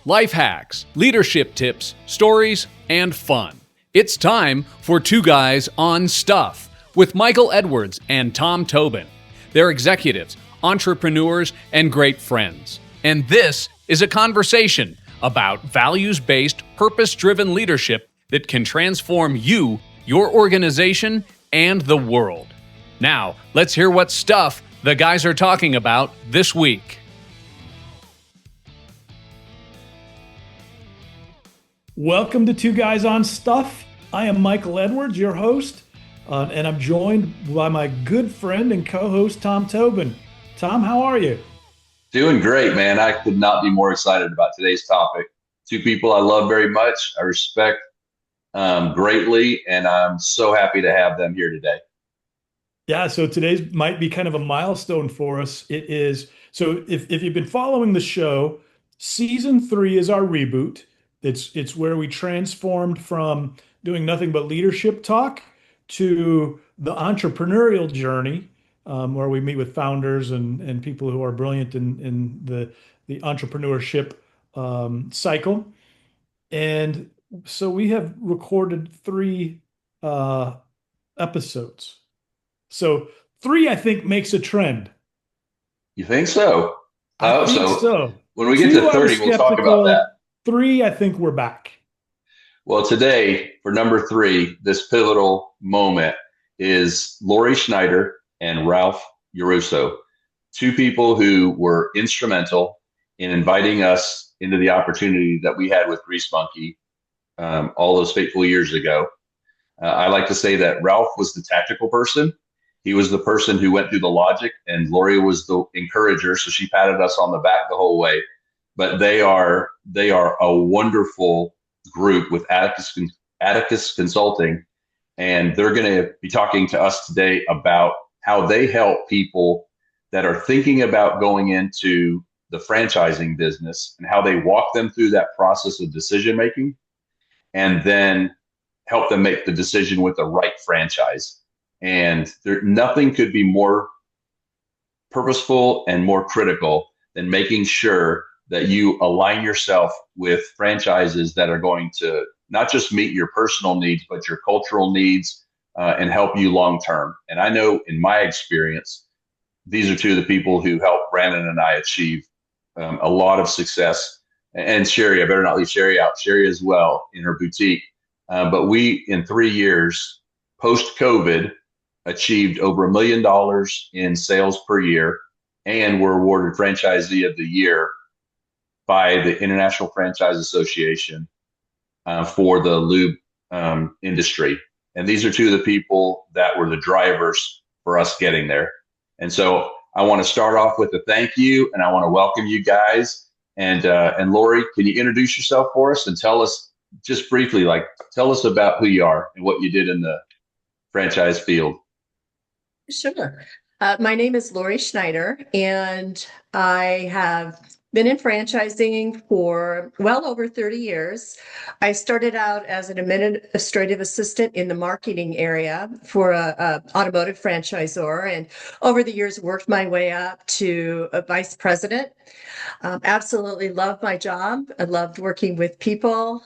life hacks, leadership tips, stories, and fun. It's time for Two Guys on Stuff with Michael Edwards and Tom Tobin. They're executives, entrepreneurs, and great friends. And this is a conversation about values-based, purpose-driven leadership that can transform you, your organization, and the world. Now, let's hear what stuff the guys are talking about this week. Welcome to Two Guys on Stuff. I am Michael Edwards, your host, and I'm joined by my good friend and co-host, Tom Tobin. Tom, how are you? Doing great, man. I could not be more excited about today's topic. Two people I love very much, I respect greatly, and I'm so happy to have them here today. Yeah, so today's might be kind of a milestone for us. It is, so if you've been following the show, season 3 is our reboot. It's where we transformed from doing nothing but leadership talk to the entrepreneurial journey, where we meet with founders and people who are brilliant in the entrepreneurship cycle. And so we have recorded 3 episodes. So 3, I think, makes a trend. You think so? I think so. When we get to 30, we'll talk about that. 3, I think we're back. Well, today, for number 3, this pivotal moment is Lori Schneider and Ralph Yarusso, two people who were instrumental in inviting us into the opportunity that we had with Grease Monkey all those fateful years ago. I like to say that Ralph was the tactical person. He was the person who went through the logic, and Lori was the encourager, so she patted us on the back the whole way. But they are a wonderful group with Atticus Consulting, and they're going to be talking to us today about how they help people that are thinking about going into the franchising business and how they walk them through that process of decision making, and then help them make the decision with the right franchise. And nothing could be more purposeful and more critical than making sure that you align yourself with franchises that are going to not just meet your personal needs, but your cultural needs and help you long term. And I know in my experience, these are two of the people who helped Brandon and I achieve a lot of success. And Sherry, I better not leave Sherry out. Sherry as well in her boutique. But we, in 3 years, post-COVID, achieved over $1 million in sales per year and were awarded Franchisee of the Year by the International Franchise Association for the lube industry. And these are two of the people that were the drivers for us getting there. And so I want to start off with a thank you, and I want to welcome you guys. And Lori, can you introduce yourself for us and tell us just briefly, tell us about who you are and what you did in the franchise field? Sure. My name is Lori Schneider, and I have been in franchising for well over 30 years. I started out as an administrative assistant in the marketing area for a automotive franchisor, and over the years worked my way up to a vice president. Absolutely loved my job. I loved working with people.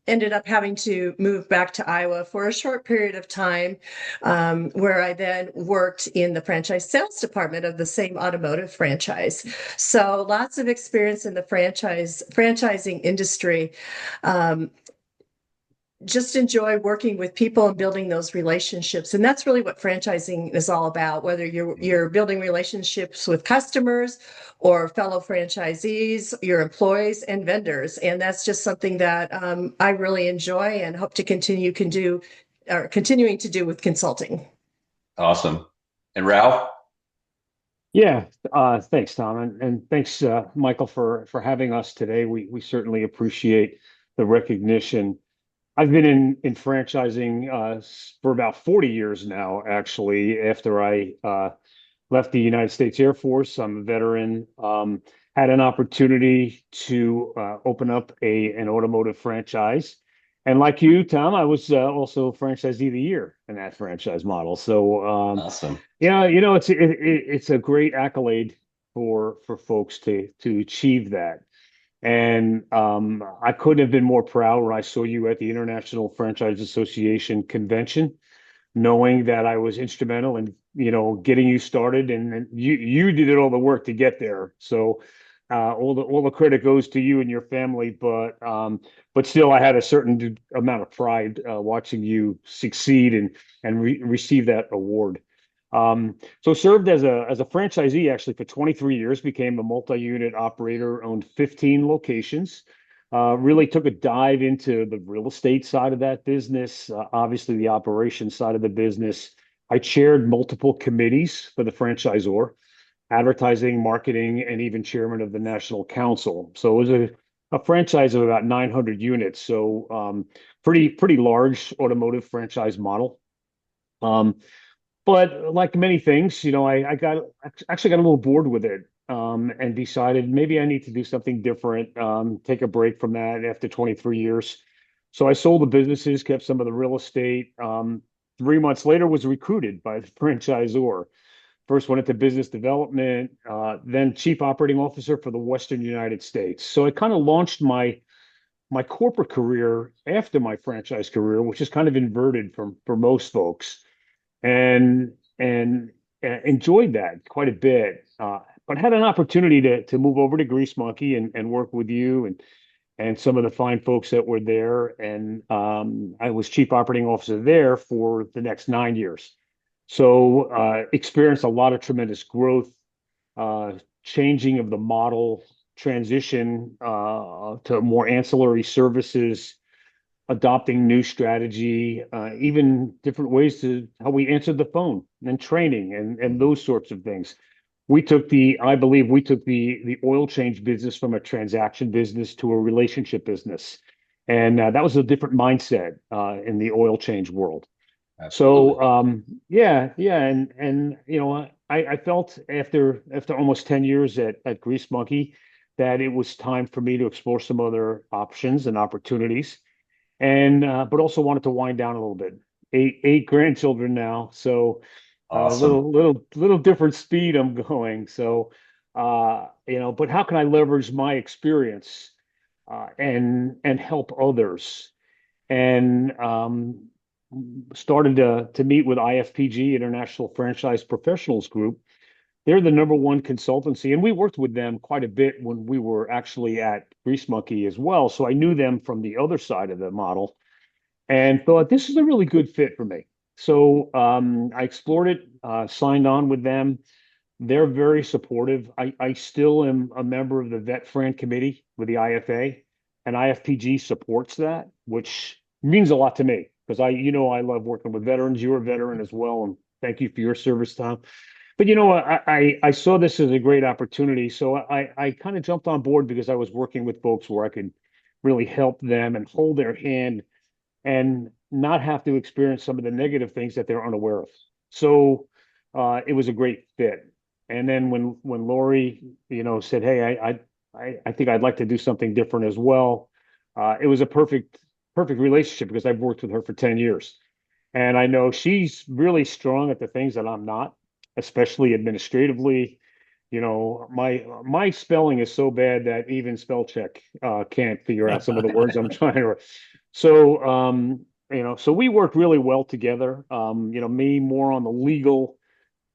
Ended up having to move back to Iowa for a short period of time, where I then worked in the franchise sales department of the same automotive franchise. So lots of experience in the franchising industry. Just enjoy working with people and building those relationships. And that's really what franchising is all about, whether you're building relationships with customers or fellow franchisees, your employees and vendors. And that's just something that I really enjoy and hope to continuing to do with consulting. Awesome. And Ralph? Yeah, thanks, Tom. And thanks, Michael, for having us today. We certainly appreciate the recognition. I've been in franchising for about 40 years now, actually, after I left the United States Air Force. I'm a veteran, had an opportunity to open up an automotive franchise. And like you, Tom, I was also franchisee of the year in that franchise model. So, awesome. Yeah, it's a great accolade for folks to achieve that. And I couldn't have been more proud when I saw you at the International Franchise Association convention, knowing that I was instrumental in, getting you started, and you did all the work to get there. So all the credit goes to you and your family, but still, I had a certain amount of pride watching you succeed and receive that award. So served as a franchisee actually for 23 years, became a multi-unit operator, owned 15 locations. Really took a dive into the real estate side of that business, obviously the operations side of the business. I chaired multiple committees for the franchisor, advertising, marketing, and even chairman of the National Council. So it was a franchise of about 900 units. So pretty large automotive franchise model. But like many things, I actually got a little bored with it, and decided maybe I need to do something different, take a break from that after 23 years. So I sold the businesses, kept some of the real estate. 3 months later, was recruited by the franchisor. First went into business development, then chief operating officer for the Western United States. So I kind of launched my corporate career after my franchise career, which is kind of inverted for most folks, and enjoyed that quite a bit. But had an opportunity to move over to Grease Monkey and work with you and some of the fine folks that were there. And I was chief operating officer there for the next 9 years. So experienced a lot of tremendous growth, changing of the model, transition to more ancillary services, adopting new strategy, even different ways to how we answered the phone and training and those sorts of things. I believe we took the oil change business from a transaction business to a relationship business. And that was a different mindset in the oil change world. Absolutely. So yeah. And I felt after almost 10 years at Grease Monkey that it was time for me to explore some other options and opportunities, and but also wanted to wind down a little bit. Eight grandchildren now, so Awesome. little different speed I'm going. So but how can I leverage my experience and help others? And started to meet with IFPG, International Franchise Professionals Group. They're the number one consultancy, and we worked with them quite a bit when we were actually at Grease Monkey as well. So I knew them from the other side of the model and thought this is a really good fit for me. So I explored it, signed on with them. They're very supportive. I still am a member of the Vet Fran Committee with the IFA, and IFPG supports that, which means a lot to me because I love working with veterans. You're a veteran as well, and thank you for your service, Tom. But I saw this as a great opportunity, so I kind of jumped on board because I was working with folks where I could really help them and hold their hand and not have to experience some of the negative things that they're unaware of. So it was a great fit. And then when Lori, said, "Hey, I think I'd like to do something different as well," it was a perfect relationship because I've worked with her for 10 years, and I know she's really strong at the things that I'm not, especially administratively. My spelling is so bad that even spell check can't figure out some of the words I'm trying to. So so we work really well together. Me more on the legal,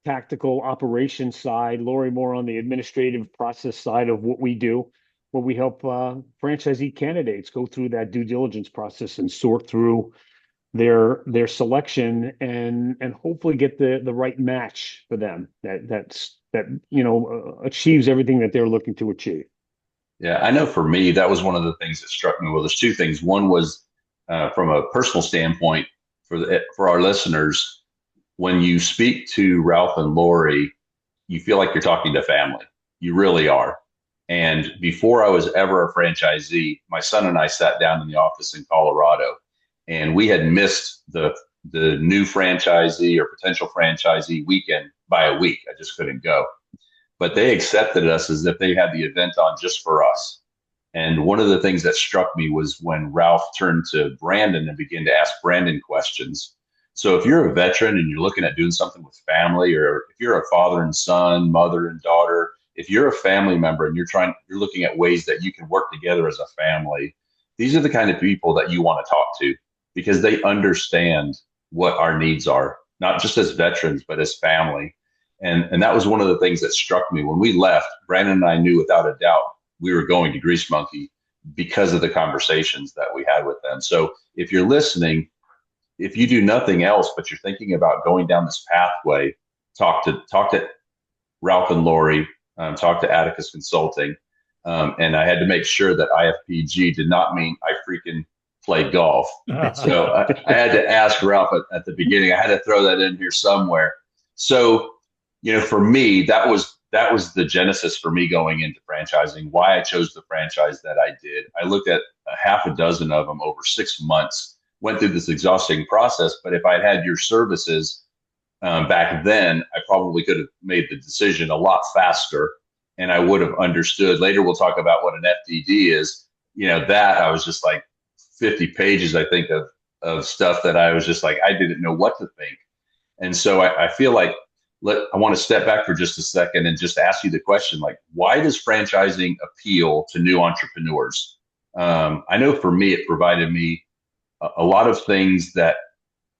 tactical operations side, Lori more on the administrative process side of what we do, where we help franchisee candidates go through that due diligence process and sort through their selection and hopefully get the right match for them that achieves everything that they're looking to achieve. Yeah, I know for me, that was one of the things that struck me. Well, there's two things. One was from a personal standpoint for our listeners, when you speak to Ralph and Lori, you feel like you're talking to family. You really are. And before I was ever a franchisee, my son and I sat down in the office in Colorado, and we had missed the new franchisee or potential franchisee weekend by a week. I just couldn't go. But they accepted us as if they had the event on just for us. And one of the things that struck me was when Ralph turned to Brandon and began to ask Brandon questions. So if you're a veteran and you're looking at doing something with family, or if you're a father and son, mother and daughter, if you're a family member and you're looking at ways that you can work together as a family, these are the kind of people that you want to talk to because they understand what our needs are, not just as veterans, but as family. And that was one of the things that struck me when we left. Brandon and I knew without a doubt we were going to Grease Monkey because of the conversations that we had with them. So if you're listening, if you do nothing else, but you're thinking about going down this pathway, talk to Ralph and Lori, talk to Atticus Consulting. And I had to make sure that IFPG did not mean I freaking play golf. So I had to ask Ralph at the beginning. I had to throw that in here somewhere. So, for me, that was the genesis for me going into franchising, why I chose the franchise that I did. I looked at a half a dozen of them over 6 months, went through this exhausting process. But if I'd had your services back then, I probably could have made the decision a lot faster and I would have understood. Later, we'll talk about what an FDD is. That I was just like 50 pages, I think, of stuff that I was just like, I didn't know what to think. And so I feel like I want to step back for just a second and just ask you the question, like, why does franchising appeal to new entrepreneurs? I know for me, it provided me a lot of things that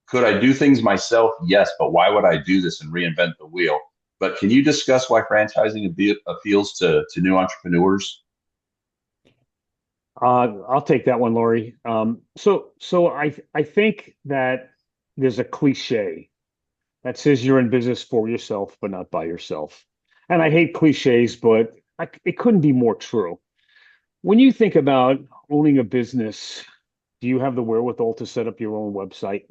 could I do things myself? Yes, but why would I do this and reinvent the wheel? But can you discuss why franchising appeals to new entrepreneurs? I'll take that one, Lori. So I think that there's a cliche that says you're in business for yourself, but not by yourself. And I hate cliches, but it couldn't be more true. When you think about owning a business, do you have the wherewithal to set up your own website?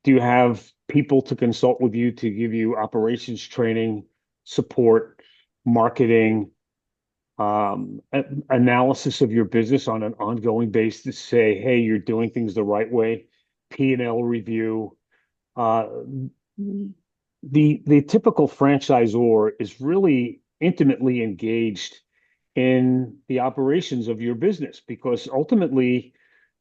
Do you have people to consult with you to give you operations training, support, marketing, analysis of your business on an ongoing basis? Say, hey, you're doing things the right way. P&L review. The typical franchisor is really intimately engaged in the operations of your business because ultimately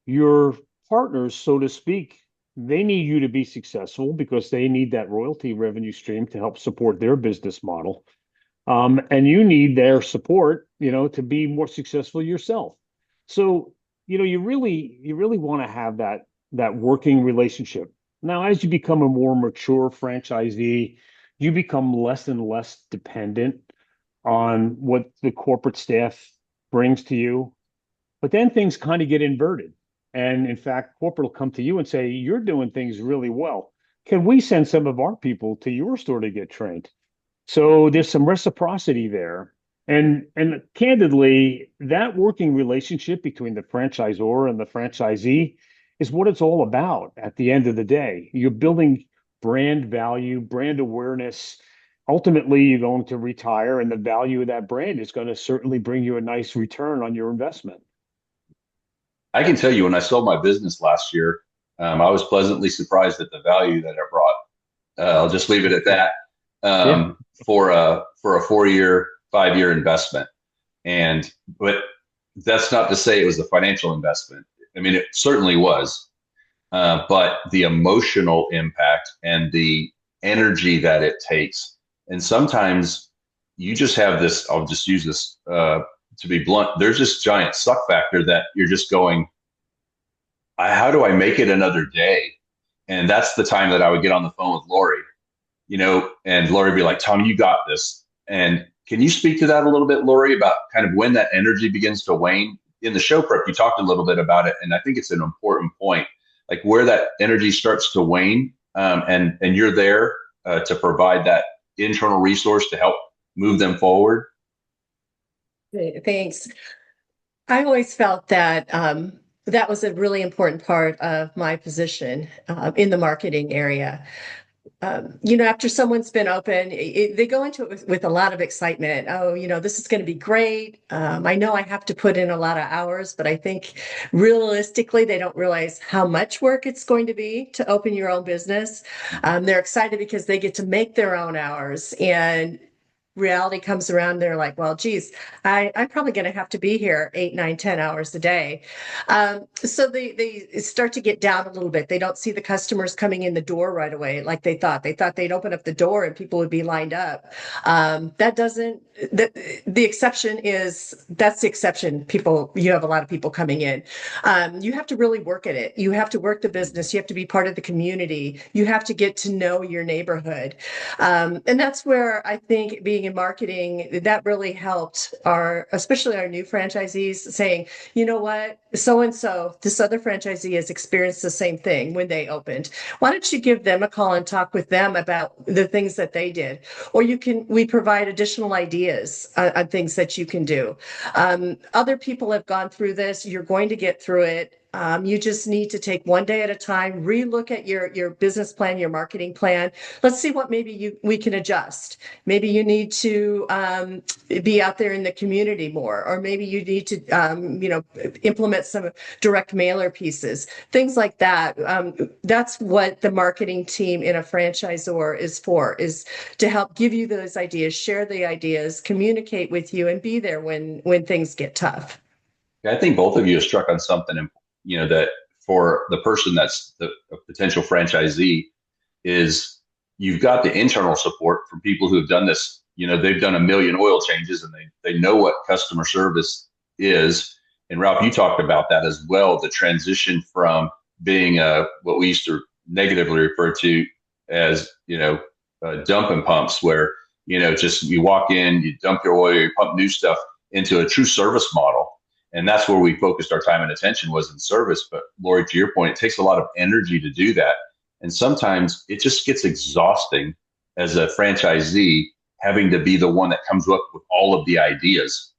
your partners, so to speak, they need you to be successful because they need that royalty revenue stream to help support their business model. And you need their support, to be more successful yourself. So, you really want to have that working relationship. Now, as you become a more mature franchisee, you become less and less dependent on what the corporate staff brings to you. But then things kind of get inverted. And in fact, corporate will come to you and say, you're doing things really well. Can we send some of our people to your store to get trained? So there's some reciprocity there. And candidly, that working relationship between the franchisor and the franchisee is what it's all about at the end of the day. You're building brand value, brand awareness. Ultimately, you're going to retire, and the value of that brand is going to certainly bring you a nice return on your investment. I can tell you when I sold my business last year, I was pleasantly surprised at the value that it brought. I'll just leave it at that. For a 4-year, 5-year investment. But that's not to say it was a financial investment. I mean, it certainly was. But the emotional impact and the energy that it takes. And sometimes you just have this, I'll just use this to be blunt. There's this giant suck factor that you're just going, how do I make it another day? And that's the time that I would get on the phone with Lori, and Lori would be like, Tom, you got this. And can you speak to that a little bit, Lori, about kind of when that energy begins to wane? In the show prep, you talked a little bit about it, and I think it's an important point, like where that energy starts to wane, and you're there to provide that internal resource to help move them forward. Thanks. I always felt that that was a really important part of my position in the marketing area. After someone's been open, they go into it with a lot of excitement. Oh, this is going to be great. I know I have to put in a lot of hours, but I think realistically, they don't realize how much work it's going to be to open your own business. They're excited because they get to make their own hours. And reality comes around, they're like, well, geez, I'm probably going to have to be here 8, 9, 10 hours a day. So they start to get down a little bit. They don't see the customers coming in the door right away like they thought. They thought they'd open up the door and people would be lined up. That doesn't, the exception is, that's the exception. People, you have a lot of people coming in. You have to really work at it. You have to work the business. You have to be part of the community. You have to get to know your neighborhood. And that's where I think being in marketing, that really helped especially our new franchisees saying, you know what, so-and-so, this other franchisee has experienced the same thing when they opened. Why don't you give them a call and talk with them about the things that they did? Or we provide additional ideas on things that you can do. Other people have gone through this. You're going to get through it. You just need to take one day at a time, relook at your business plan, your marketing plan. Let's see what maybe we can adjust. Maybe you need to be out there in the community more, or maybe you need to implement some direct mailer pieces, things like that. That's what the marketing team in a franchisor is for, is to help give you those ideas, share the ideas, communicate with you, and be there when things get tough. I think both of you have struck on something, that for the person that's a potential franchisee, is you've got the internal support from people who have done this. They've done a million oil changes and they know what customer service is. And Ralph, you talked about that as well, the transition from being what we used to negatively refer to as, dumping pumps, where, just you walk in, you dump your oil, you pump new stuff, into a true service model. And that's where we focused our time and attention, was in service. But Lori, to your point, it takes a lot of energy to do that. And sometimes it just gets exhausting as a franchisee, having to be the one that comes up with all of the ideas.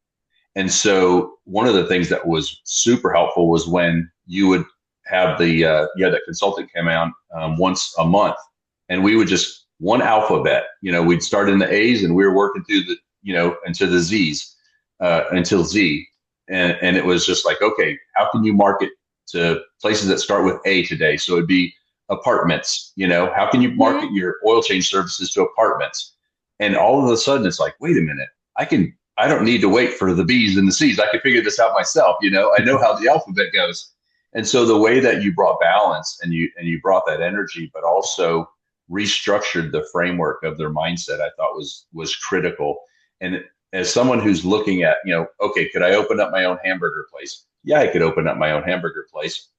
And so one of the things that was super helpful was when you would have that consultant come out once a month, and we would just one alphabet, we'd start in the A's and we were working through into the Z's, until Z. And it was just like, okay, how can you market to places that start with A today? So it'd be apartments, how can you market your oil change services to apartments? And all of a sudden it's like, wait a minute, I don't need to wait for the B's and the C's. I can figure this out myself. I know how the alphabet goes. And so the way that you brought balance and you brought that energy, but also restructured the framework of their mindset, I thought was critical. And as someone who's looking at, okay, could I open up my own hamburger place? Yeah, I could open up my own hamburger place.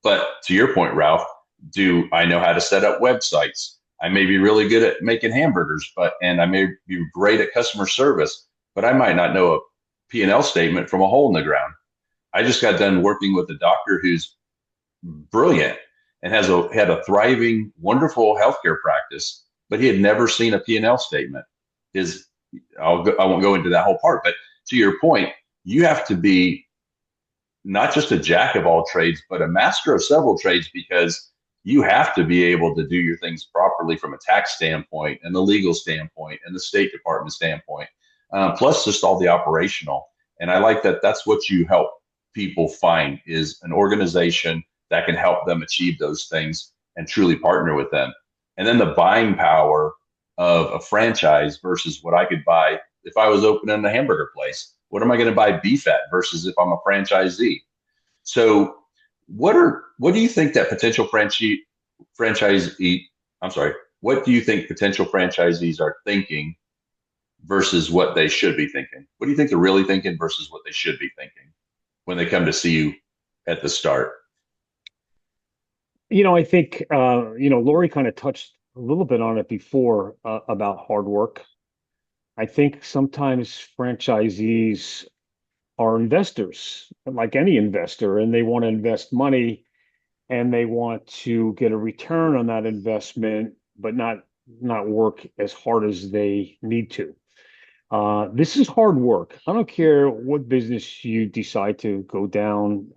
But to your point, Ralph, do I know how to set up websites? I may be really good at making hamburgers, and I may be great at customer service, but I might not know a P&L statement from a hole in the ground. I just got done working with a doctor who's brilliant and had a thriving, wonderful healthcare practice, but he had never seen a P&L statement. I won't go into that whole part, but to your point, you have to be not just a jack of all trades, but a master of several trades, because you have to be able to do your things properly from a tax standpoint and the legal standpoint and the State Department standpoint, plus just all the operational. And I like that. That's what you help people find, is an organization that can help them achieve those things and truly partner with them. And then the buying power of a franchise versus what I could buy if I was opening a hamburger place. What am I going to buy beef at versus if I'm a franchisee? So what do you think that potential what do you think potential franchisees are thinking versus what they should be thinking? What do you think they're really thinking versus what they should be thinking when they come to see you at the start? I think, Lori kind of touched a little bit on it before, about hard work. I think sometimes franchisees are investors, like any investor, and they want to invest money and they want to get a return on that investment, but not work as hard as they need to. This is hard work. I don't care what business you decide to go down.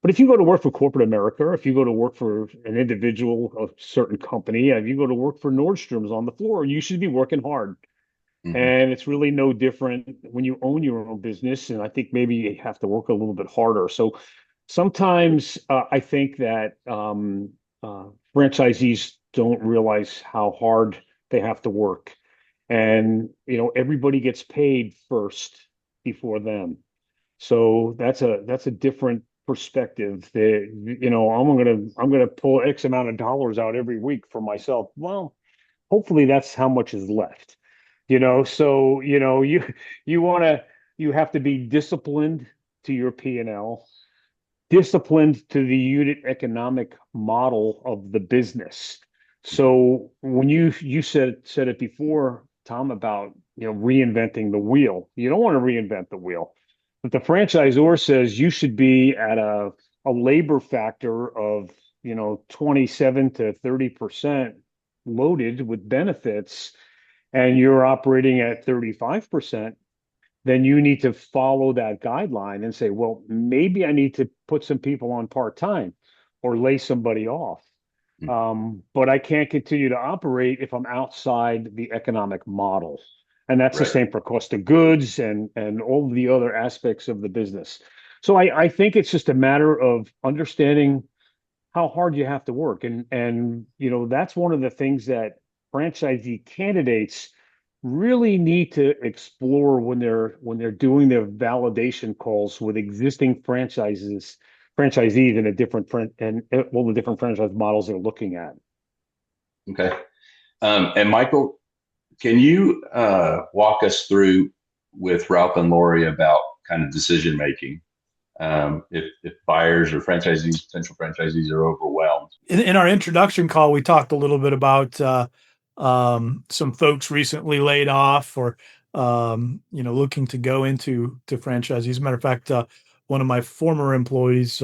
But if you go to work for corporate America, or if you go to work for an individual, a certain company, if you go to work for Nordstrom's on the floor, you should be working hard. Mm-hmm. And it's really no different when you own your own business. And I think maybe you have to work a little bit harder. So sometimes I think that franchisees don't realize how hard they have to work. and everybody gets paid first before them. So that's a different perspective. That I'm gonna pull X amount of dollars out every week for myself. Well, hopefully that's how much is left. So you have to be disciplined to your P&L, disciplined to the unit economic model of the business. So when you said it before, Tom, about reinventing the wheel. You don't want to reinvent the wheel. But the franchisor says you should be at a labor factor of 27 to 30% loaded with benefits, and you're operating at 35%, then you need to follow that guideline and say, well, maybe I need to put some people on part-time or lay somebody off. But I can't continue to operate if I'm outside the economic model. And that's the Right. same for cost of goods and all the other aspects of the business. So I think it's just a matter of understanding how hard you have to work. And that's one of the things that franchisee candidates really need to explore when they're doing their validation calls with existing franchisees in a different and all the different franchise models they're looking at. Okay. And Michael, can you walk us through with Ralph and Lori about kind of decision making? If buyers or potential franchisees are overwhelmed. In our introduction call, we talked a little bit about some folks recently laid off or looking to go into franchisees. As a matter of fact, one of my former employees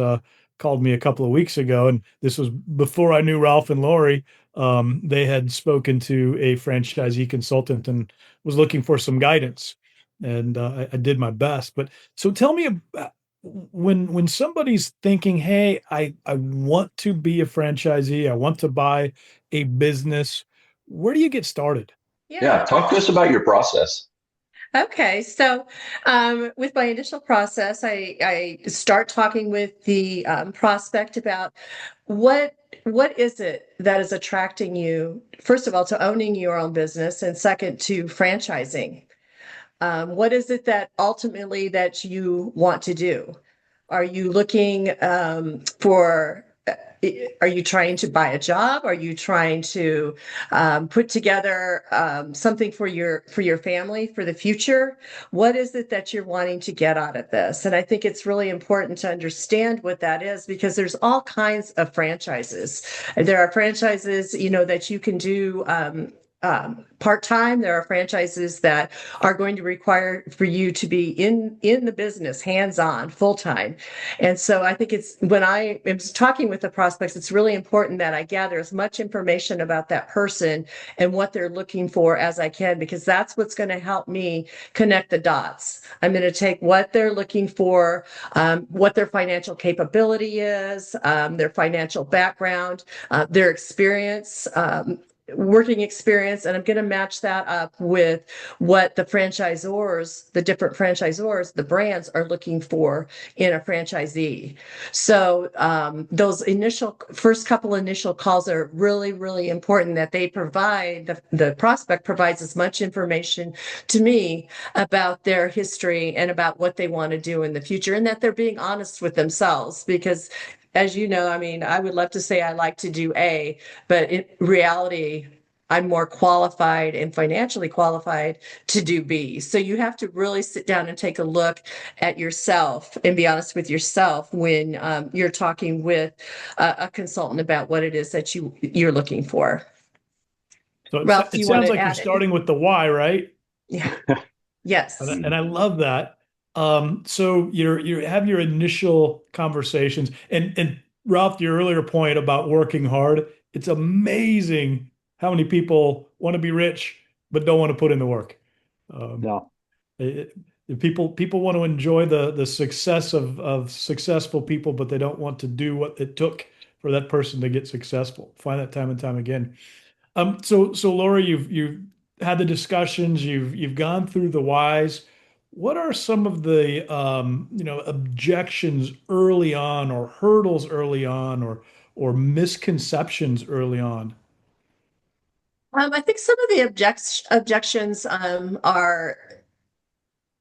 called me a couple of weeks ago, and this was before I knew Ralph and Lori. They had spoken to a franchisee consultant and was looking for some guidance, and I did my best. But so tell me about when somebody's thinking, hey, I want to be a franchisee, I want to buy a business, where do you get started? Yeah, talk to us about your process. Okay, so with my initial process, I start talking with the prospect about what what is it that is attracting you, first of all, to owning your own business, and second, to franchising. What is it that ultimately that you want to do? Are you looking are you trying to buy a job? Are you trying to put together something for your family for the future? What is it that you're wanting to get out of this? And I think it's really important to understand what that is, because there's all kinds of franchises. There are franchises, that you can do part-time. There are franchises that are going to require for you to be in the business, hands-on, full-time. And so I think it's when I am talking with the prospects, it's really important that I gather as much information about that person and what they're looking for as I can, because that's what's going to help me connect the dots. I'm going to take what they're looking for, what their financial capability is, their financial background, their experience, working experience, and I'm going to match that up with what the different franchisors, the brands are looking for in a franchisee. So those first couple initial calls are really, really important, that they provide, the prospect provides as much information to me about their history and about what they want to do in the future, and that they're being honest with themselves. Because as you know, I mean, I would love to say I like to do A, but in reality, I'm more qualified and financially qualified to do B. So you have to really sit down and take a look at yourself and be honest with yourself when you're talking with a consultant about what it is that you're looking for. So Ralph, do it you want sounds to like you're add starting with the why, right? Yeah. Yes. And I love that. So you have your initial conversations, and Ralph, your earlier point about working hard, it's amazing how many people want to be rich but don't want to put in the work. No. People want to enjoy the success of successful people, but they don't want to do what it took for that person to get successful. Find that time and time again. So Laura, you've had the discussions, you've gone through the whys. What are some of the objections early on, or hurdles early on, or misconceptions early on? I think some of the objections are,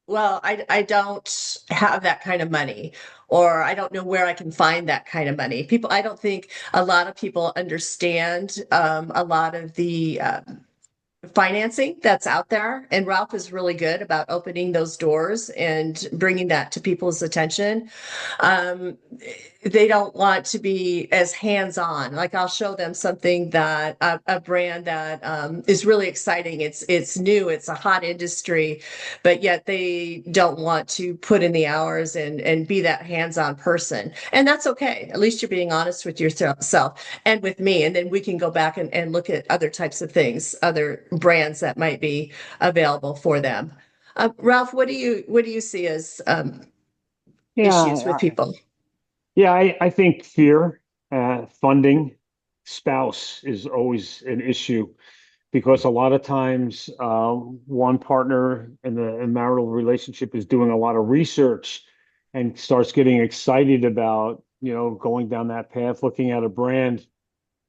well, I don't have that kind of money, or I don't know where I can find that kind of money. I don't think a lot of people understand a lot of the financing that's out there. And Ralph is really good about opening those doors and bringing that to people's attention. Um, they don't want to be as hands-on. Like I'll show them something that a brand that is really exciting. It's new. It's a hot industry, but yet they don't want to put in the hours and be that hands-on person. And that's okay. At least you're being honest with yourself and with me. And then we can go back and look at other types of things, other brands that might be available for them. Ralph, what do you see as issues with Yeah, people? yeah, I think fear, funding, spouse is always an issue because a lot of times one partner in the marital relationship is doing a lot of research and starts getting excited about, going down that path, looking at a brand,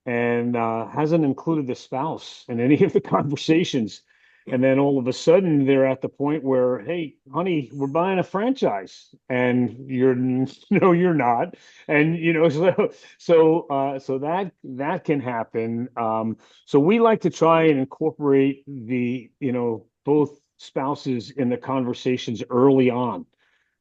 and hasn't included the spouse in any of the conversations. And then all of a sudden, they're at the point where, hey, honey, we're buying a franchise, and you're no, you're not, and so that can happen. So we like to try and incorporate the both spouses in the conversations early on,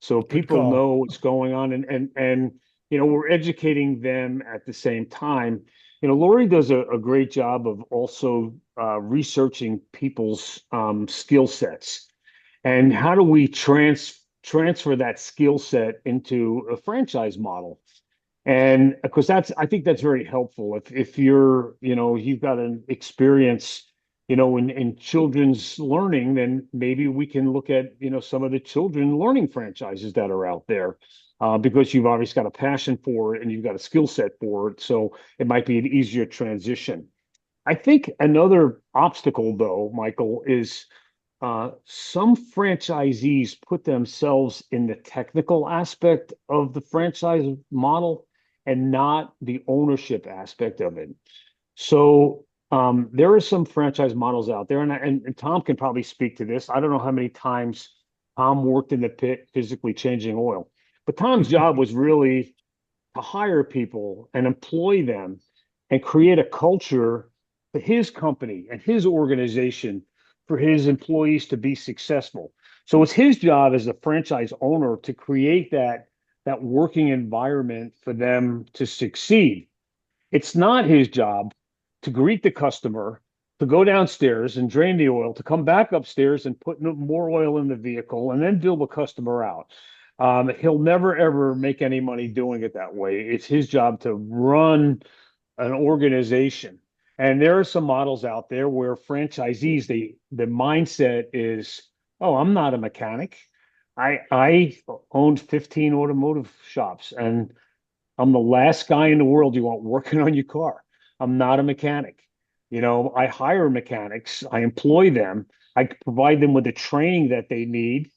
so Good people call. know what's going on, and we're educating them at the same time. Lori does a great job of also researching people's skill sets and how do we transfer that skill set into a franchise model. And because I think that's very helpful. If you've got an experience, in children's learning, then maybe we can look at, some of the children learning franchises that are out there, because you've obviously got a passion for it and you've got a skill set for it. So it might be an easier transition. I think another obstacle, though, Michael, is some franchisees put themselves in the technical aspect of the franchise model and not the ownership aspect of it. So there are some franchise models out there, and Tom can probably speak to this. I don't know how many times Tom worked in the pit physically changing oil, but Tom's job was really to hire people and employ them and create a culture for his company and his organization for his employees to be successful. So it's his job as a franchise owner to create that working environment for them to succeed. It's not his job to greet the customer, to go downstairs and drain the oil, to come back upstairs and put more oil in the vehicle and then bill the customer out. He'll never ever make any money doing it that way. It's his job to run an organization. And there are some models out there where franchisees, the mindset is, oh, I'm not a mechanic. I owned 15 automotive shops, and I'm the last guy in the world you want working on your car. I'm not a mechanic. I hire mechanics, I employ them, I provide them with the training that they need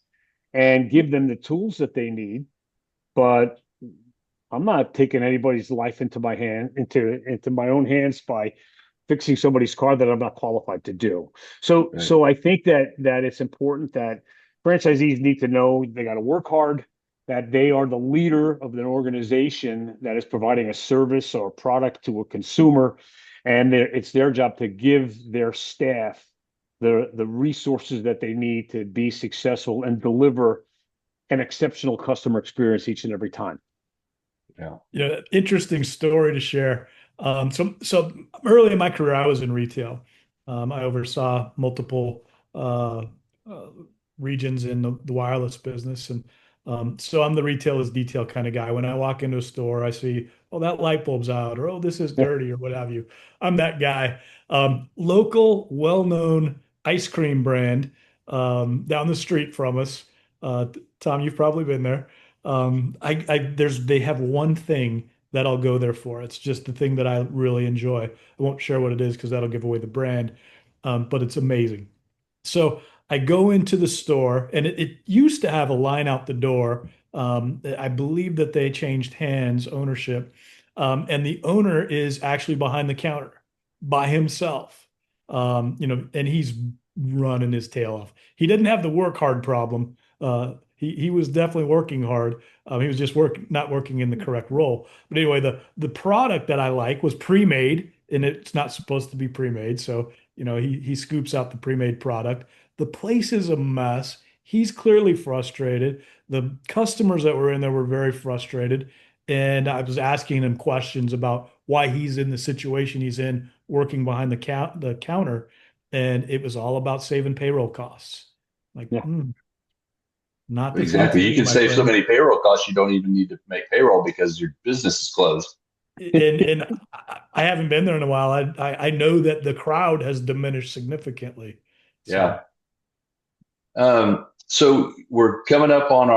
and give them the tools that they need. But I'm not taking anybody's life into my own hands by fixing somebody's car that I'm not qualified to do. So Right. so I think that it's important that franchisees need to know they got to work hard, that they are the leader of an organization that is providing a service or a product to a consumer, and it's their job to give their staff the resources that they need to be successful and deliver an exceptional customer experience each and every time. Yeah. Yeah, interesting story to share. So early in my career, I was in retail. I oversaw multiple uh, regions in the wireless business, and so I'm the retail is detail kind of guy. When I walk into a store, I see, oh, that light bulb's out, or oh, this is dirty, or what have you. I'm that guy. Local, well-known ice cream brand down the street from us. Tom, you've probably been there. They have one thing that I'll go there for. It's just the thing that I really enjoy. I won't share what it is because that'll give away the brand, but it's amazing. So I go into the store, and it used to have a line out the door. I believe that they changed hands, ownership, and the owner is actually behind the counter by himself. And he's running his tail off. He didn't have the work hard problem. He was definitely working hard. He was just not working in the correct role. But anyway, the product that I like was pre-made, and it's not supposed to be pre-made. So, he scoops out the pre-made product. The place is a mess. He's clearly frustrated. The customers that were in there were very frustrated. And I was asking him questions about why he's in the situation he's in, working behind the counter. And it was all about saving payroll costs. Like, Yeah. not the food Exactly. to You eat, can my save so friend. many payroll costs, you don't even need to make payroll because your business is closed. And I haven't been there in a while. I know that the crowd has diminished significantly. So Yeah. So we're coming up on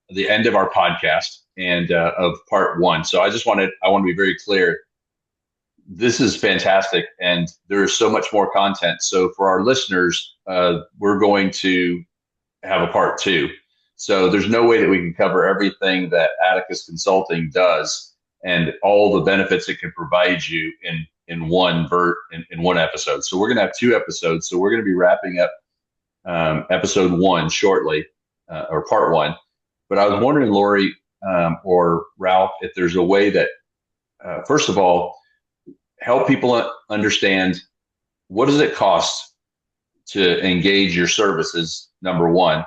the end of our podcast and of part one. So I want to be very clear. This is fantastic, and there is so much more content. So for our listeners, we're going to have a part two. So there's no way that we can cover everything that Atticus Consulting does and all the benefits it can provide you in one episode. So we're going to have two episodes. So we're going to be wrapping up episode one shortly, or part one. But I was wondering, Lori or Ralph, if there's a way that, first of all, help people understand what does it cost to engage your services, number one.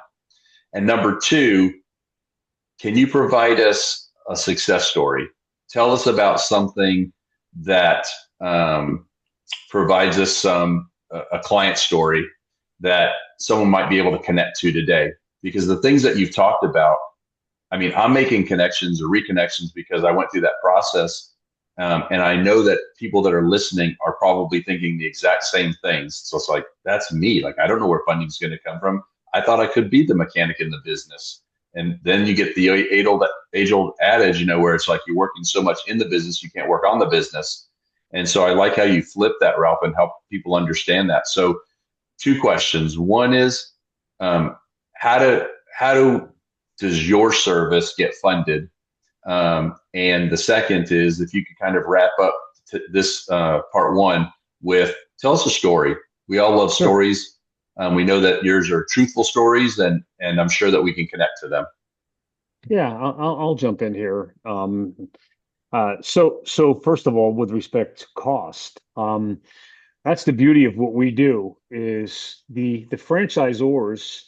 And number two, can you provide us a success story? Tell us about something that provides us a client story that someone might be able to connect to today. Because the things that you've talked about, I mean, I'm making connections or reconnections because I went through that process. And I know that people that are listening are probably thinking the exact same things. So it's like, that's me. Like, I don't know where funding is going to come from. I thought I could be the mechanic in the business. And then you get the age-old adage, where it's like you're working so much in the business, you can't work on the business. And so I like how you flip that, Ralph, and help people understand that. So two questions. One is, does your service get funded? And the second is, if you could kind of wrap up this part one with, tell us a story. We all love stories. We know that yours are truthful stories, and I'm sure that we can connect to them. Yeah, I'll jump in here. So first of all, with respect to cost, that's the beauty of what we do is the franchisors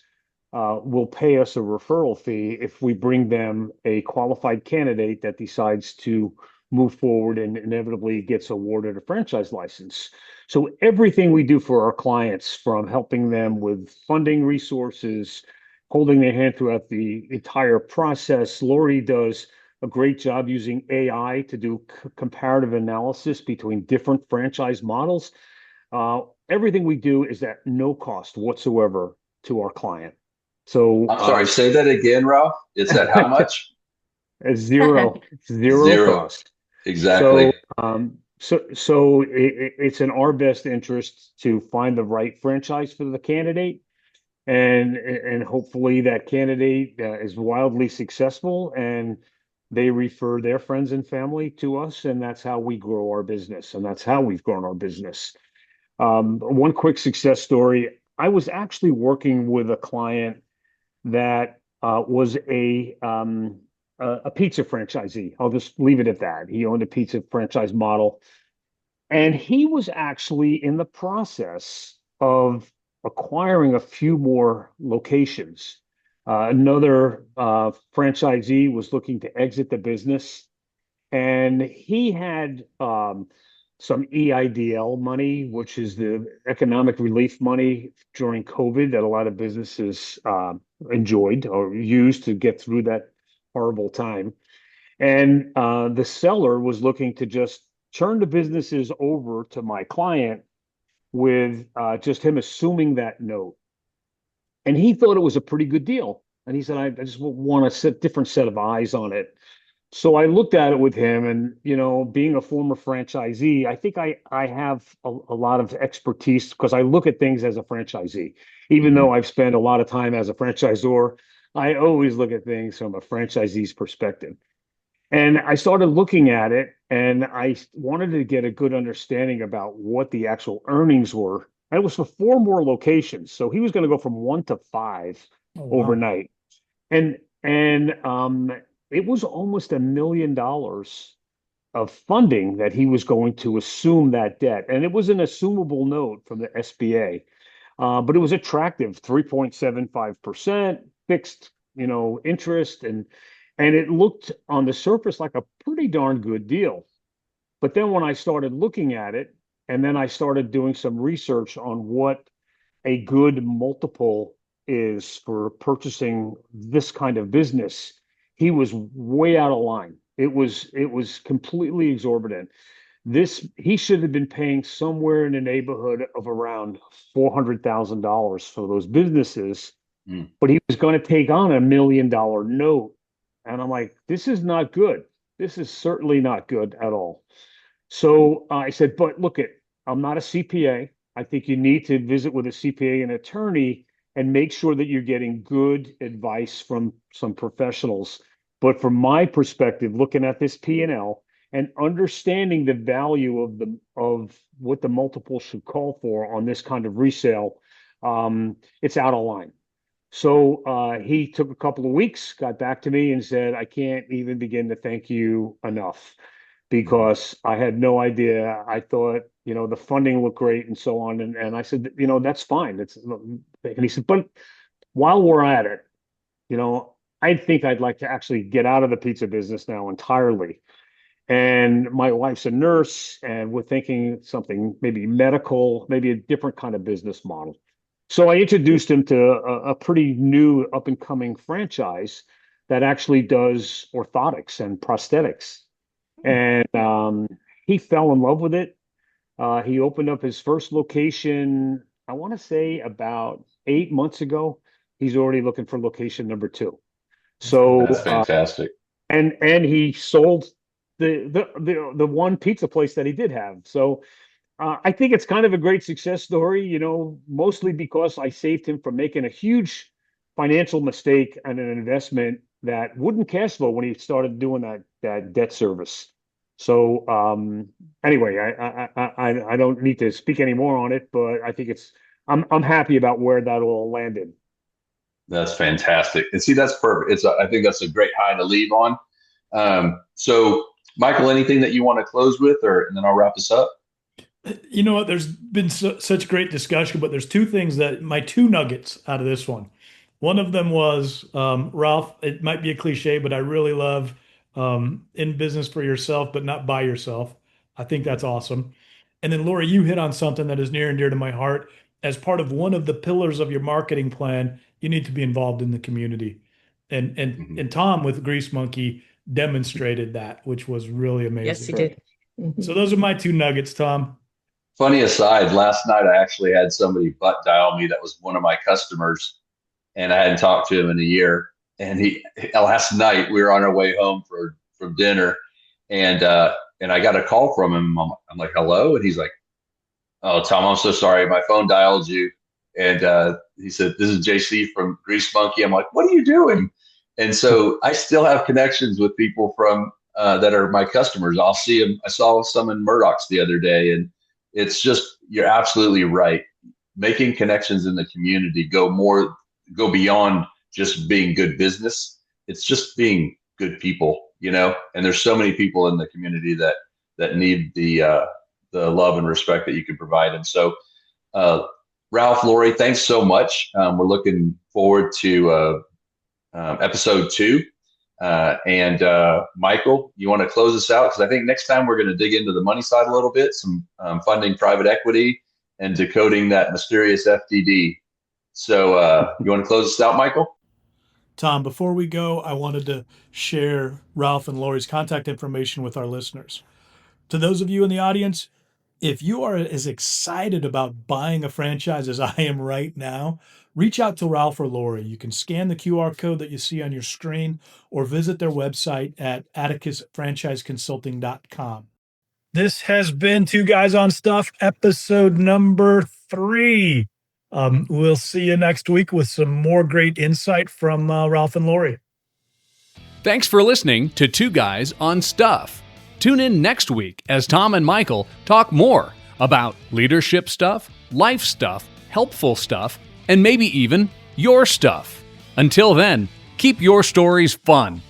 will pay us a referral fee if we bring them a qualified candidate that decides to move forward and inevitably gets awarded a franchise license. So everything we do for our clients, from helping them with funding resources, holding their hand throughout the entire process, Lori does a great job using AI to do comparative analysis between different franchise models. Everything we do is at no cost whatsoever to our client. So I'm sorry, say that again, Ralph. It's at how much? zero Zero. cost. Exactly. So it's in our best interest to find the right franchise for the candidate, and hopefully that candidate is wildly successful, and they refer their friends and family to us, and that's how we grow our business, and that's how we've grown our business. One quick success story. I was actually working with a client that was a pizza franchisee. I'll just leave it at that. He owned a pizza franchise model, and he was actually in the process of acquiring a few more locations. Another franchisee was looking to exit the business, and he had some EIDL money, which is the economic relief money during COVID that a lot of businesses enjoyed or used to get through that horrible time. And the seller was looking to just turn the businesses over to my client with just him assuming that note. And he thought it was a pretty good deal. And he said, I just want a different set of eyes on it. So I looked at it with him, and being a former franchisee, I think I have a lot of expertise because I look at things as a franchisee. Even though I've spent a lot of time as a franchisor, I always look at things from a franchisee's perspective. And I started looking at it, and I wanted to get a good understanding about what the actual earnings were And it was for 4 more locations. So he was going to go from 1 to 5 Oh, wow. overnight. And it was almost $1 million of funding that he was going to assume that debt. And it was an assumable note from the SBA. But it was attractive, 3.75% fixed, interest, and it looked on the surface like a pretty darn good deal. But then when I started looking at it, and then I started doing some research on what a good multiple is for purchasing this kind of business, he was way out of line. It was completely exorbitant. He should have been paying somewhere in the neighborhood of around $400,000 for those businesses, but he was going to take on $1 million note. And I'm like, this is not good. This is certainly not good at all. So I said, but look, I'm not a CPA. I think you need to visit with a CPA and attorney and make sure that you're getting good advice from some professionals. But from my perspective, looking at this P&L and understanding the value of what the multiple should call for on this kind of resale, it's out of line. So he took a couple of weeks, got back to me and said, I can't even begin to thank you enough, because I had no idea. I thought, the funding looked great and so on. And I said, that's fine. And he said, but while we're at it, I think I'd like to actually get out of the pizza business now entirely. And my wife's a nurse, and we're thinking something maybe medical, maybe a different kind of business model. So I introduced him to a pretty new up and coming franchise that actually does orthotics and prosthetics. And he fell in love with it. He opened up his first location, I want to say about 8 months ago. He's already looking for location number 2. So that's fantastic. And he sold the one pizza place that he did have. So I think it's kind of a great success story, mostly because I saved him from making a huge financial mistake and an investment that wouldn't cash flow when he started doing that debt service. So anyway, I don't need to speak any more on it, but I think I'm happy about where that all landed. That's fantastic. And see, that's perfect. I think that's a great high to leave on. So Michael, anything that you want to close with, and then I'll wrap this up? You know what? There's been such great discussion, but there's 2 things my 2 nuggets out of this one. One of them was, Ralph, it might be a cliche, but I really love in business for yourself, but not by yourself. I think that's awesome. And then Lori, you hit on something that is near and dear to my heart. As part of one of the pillars of your marketing plan, you need to be involved in the community. And Tom with Grease Monkey demonstrated that, which was really amazing. Yes, he did. So those are my 2 nuggets, Tom. Funny aside, last night I actually had somebody butt dial me that was one of my customers, and I hadn't talked to him in a year. And last night we were on our way home from dinner, and I got a call from him. I'm like, hello? And he's like, oh, Tom, I'm so sorry. My phone dialed you. And he said, this is JC from Grease Monkey. I'm like, what are you doing? And so I still have connections with people from that are my customers. I'll see them. I saw some in Murdoch's the other day, and it's just, you're absolutely right. Making connections in the community go beyond just being good business. It's just being good people, and there's so many people in the community that need the love and respect that you can provide. And so, Ralph, Lori, thanks so much. We're looking forward to episode 2. And Michael, you want to close us out? Because I think next time we're going to dig into the money side a little bit, some funding private equity and decoding that mysterious FDD. So you want to close us out, Michael? Tom, before we go, I wanted to share Ralph and Lori's contact information with our listeners. To those of you in the audience, if you are as excited about buying a franchise as I am right now, reach out to Ralph or Lori. You can scan the QR code that you see on your screen or visit their website at atticusfranchiseconsulting.com. This has been 2 Guys on Stuff, episode number 3. We'll see you next week with some more great insight from Ralph and Lori. Thanks for listening to 2 Guys on Stuff. Tune in next week as Tom and Michael talk more about leadership stuff, life stuff, helpful stuff, and maybe even your stuff. Until then, keep your stories fun